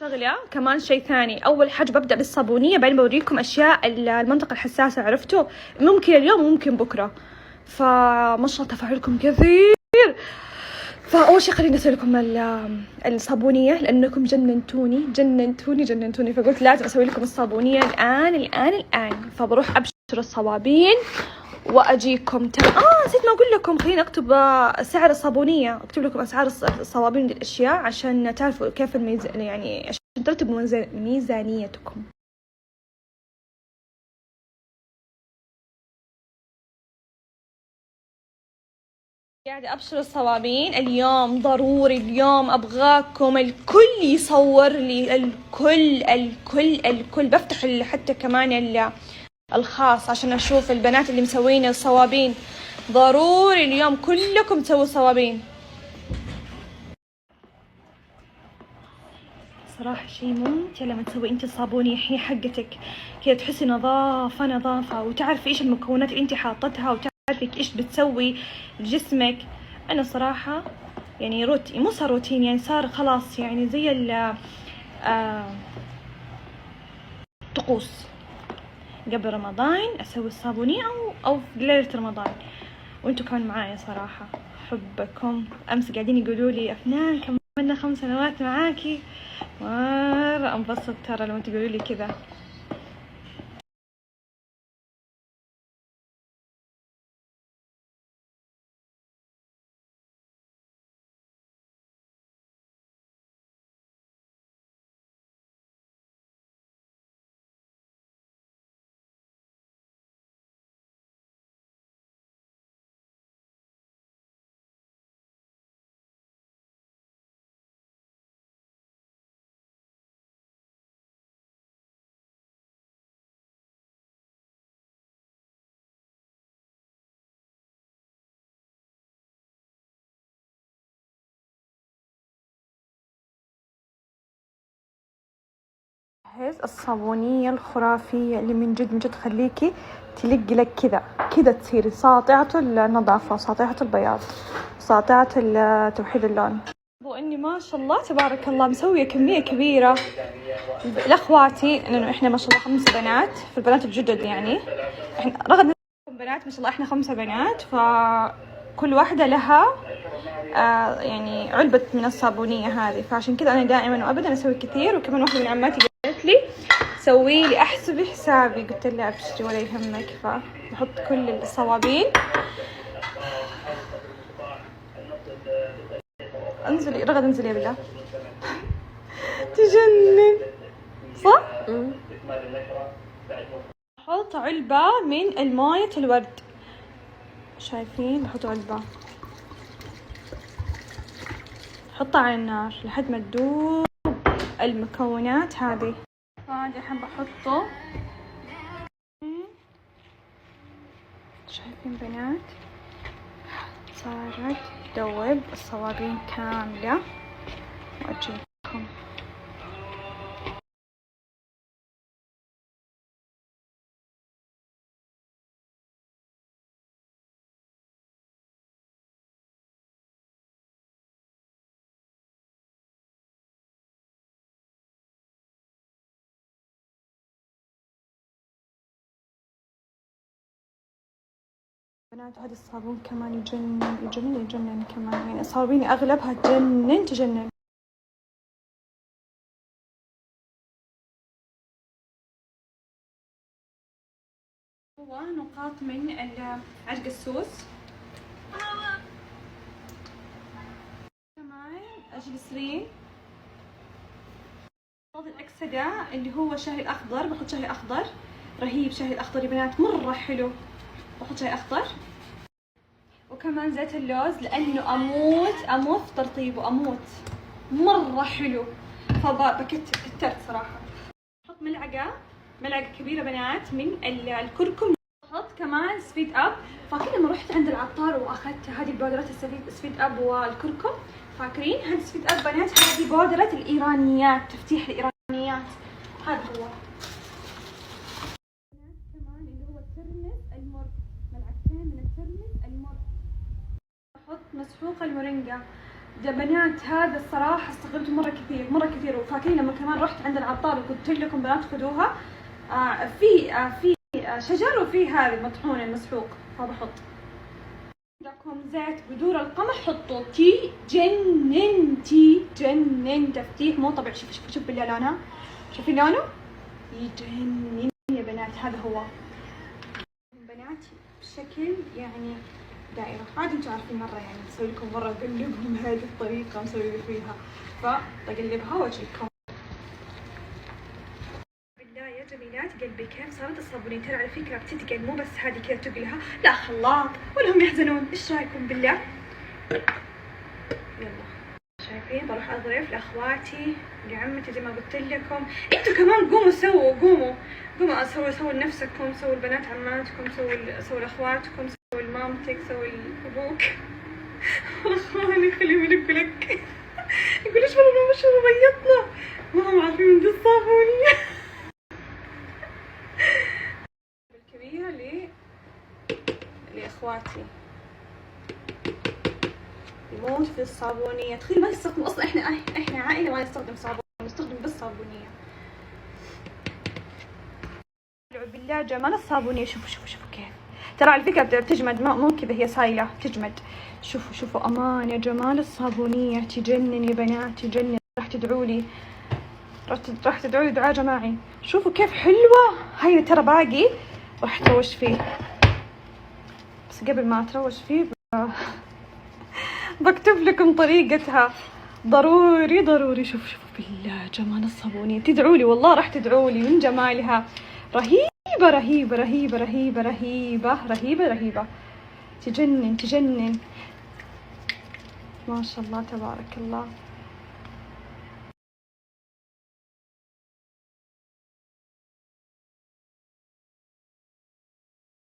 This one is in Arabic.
شغلة كمان شيء ثاني، أول حاجة ببدأ بالصابونية، بعدين بوريكم أشياء المنطقة الحساسة، عرفتوا؟ ممكن اليوم وممكن بكرة، فما شاء الله تفاعلكم كثير. فأول شيء خليني أسوي لكم الصابونية، لأنكم جننتوني، فقلت لازم أسوي لكم الصابونية الآن. فبروح أبشر الصوابين وأجيكم نسيت ما أقول لكم، خليني أكتب سعر الصابونية، أكتب لكم أسعار الصوابين دي الأشياء عشان تعرفوا كيف يعني عشان ترتبوا ميزانيتكم. قاعدة أبشر الصوابين اليوم، ضروري اليوم أبغاكم الكل يصور لي، الكل بفتح حتى كمان الخاص عشان أشوف البنات اللي مسوين الصوابين، ضروري اليوم كلكم تسووا صوابين. صراحة شيء ممتع لما تسوي انت الصابونية هي حقتك كذا، تحسي نظافة وتعرفي ايش المكونات اللي انت حاطتها وتعرفي ايش بتسوي لجسمك. انا صراحة يعني مو صار روتين، يعني صار خلاص يعني زي الطقوس. قبل رمضان اسوي الصابونية او في ليلة رمضان، وانتوا كمان معايا صراحة، حبكم. امس قاعدين يقولوا لي افنان كملنا 5 سنوات معاكي، مرة انبسط ترى لما تقولوا لي كذا. الصابونية الخرافية اللي من جد خليكي تلقي لك كذا تصيري ساطعة النظافة، ساطعة البياض، ساطعة توحيد اللون. وإني ما شاء الله تبارك الله مسوية كمية كبيرة لأخواتي، لأنه إحنا ما شاء الله 5 بنات، في البنات الجدد يعني إحنا رغم بنات ما شاء الله إحنا 5 بنات، فكل واحدة لها يعني علبة من الصابونية هذه، فعشان كذا أنا دائما وأبدا أسوي كثير. وكمان واحدة من عماتي قالت لي سوي لي احسبي حسابي، قلت لها ابشري ولا يهمك. فبحط كل الصوابين. انزلي رغد، انزلي يا بالله تجنن صح. بحط علبة من الماية الورد، شايفين؟ بحط علبة، حطها على النار لحد ما تذوب المكونات هذه. هذا الحين بحطه، شايفين بنات؟ صارت تذوب الصوابين كاملة وأجيكم. بنات هذا الصابون كمان يجنن كمان، يعني صابوني أغلبها تجنن. هو نقاط من عرق السوس، كمان جليسرين، صوت الأكسدة اللي هو شاهي الأخضر، بحط شاهي أخضر رهيب، شاهي الأخضر يا بنات مرة حلو، بحط شاي أخضر. وكمان زيت اللوز لأنه أموت في ترطيبه، أموت مرة حلو، كترت صراحة. بحط ملعقة كبيرة بنات من الكركم. بحط كمان سبيد أب، فاكرين لما رحت عند العطار وأخذت هذه البودرات سبيد أب والكركم؟ فاكرين هذه سبيد أب بنات؟ هذه بودرة الإيرانيات، تفتيح الإيرانيات، هذا هو. كمان اللي هو الترمس المر، ملعقتين من الترمس المر. بحط مسحوق المورينجا، يا بنات هذا الصراحة استخدمته مرة كثير وفاكرين لما كمان رحت عند العطار وقلت لكم بنات خذوها. في شجر وفي هذا المطحون المسحوق، فبحط. عندكم زيت بذور القمح حطوا. جنن تفتيح مو طبيعي. شوف بالله لونها، شوفي لونه يجنن يا بنات. هذا هو بنات بشكل يعني دائرة. عاد انتوا عارفين مرة يعني نسوي لكم مرة نقلبهم بهذه الطريقة نسوي فيها، فبقلبها واجيكم. بالله يا جميلات قلبي كيف صارت الصابونية. ترى على فكرة بتتقل، مو بس هذه كذا تقلها، لا خلاط ولا هم يحزنون. ايش رايكم بالله؟ يلا شايفين بروح اضرب لاخواتي لعمتي زي ما قلت لكم. انتوا كمان قوموا سووا لنفسكم، سووا البنات عماتكم، سووا لاخواتكم، سووا لمامتك، سووا لابوك. اخواني خليهم يلقوا لك. يقول ايش والله ما شاء الله بيضنا، ما هم عارفين من دي الصابونية. الكبيرة لاخواتي يموت في الصابونية. تخيل ما يستخدم اصلا، احنا عائلة ما نستخدم صابون، نستخدم بس صابونية. بالله جمال الصابونية. شوفوا كيف. ترى على فكرة بتجمد، مو كذا هي سايلة تجمد. شوفوا امان يا جمال الصابونية، تجنن يا بنات تجنن. راح تدعوا لي دعاء جماعي. شوفوا كيف حلوة هاي. ترى باقي راح اتروش فيه، بس قبل ما اتروش فيه بكتب لكم طريقتها ضروري. شوفوا بالله جمال الصابونية. تدعوا لي والله، راح تدعوا لي من جمالها. رهيبة تجنن ما شاء الله تبارك الله.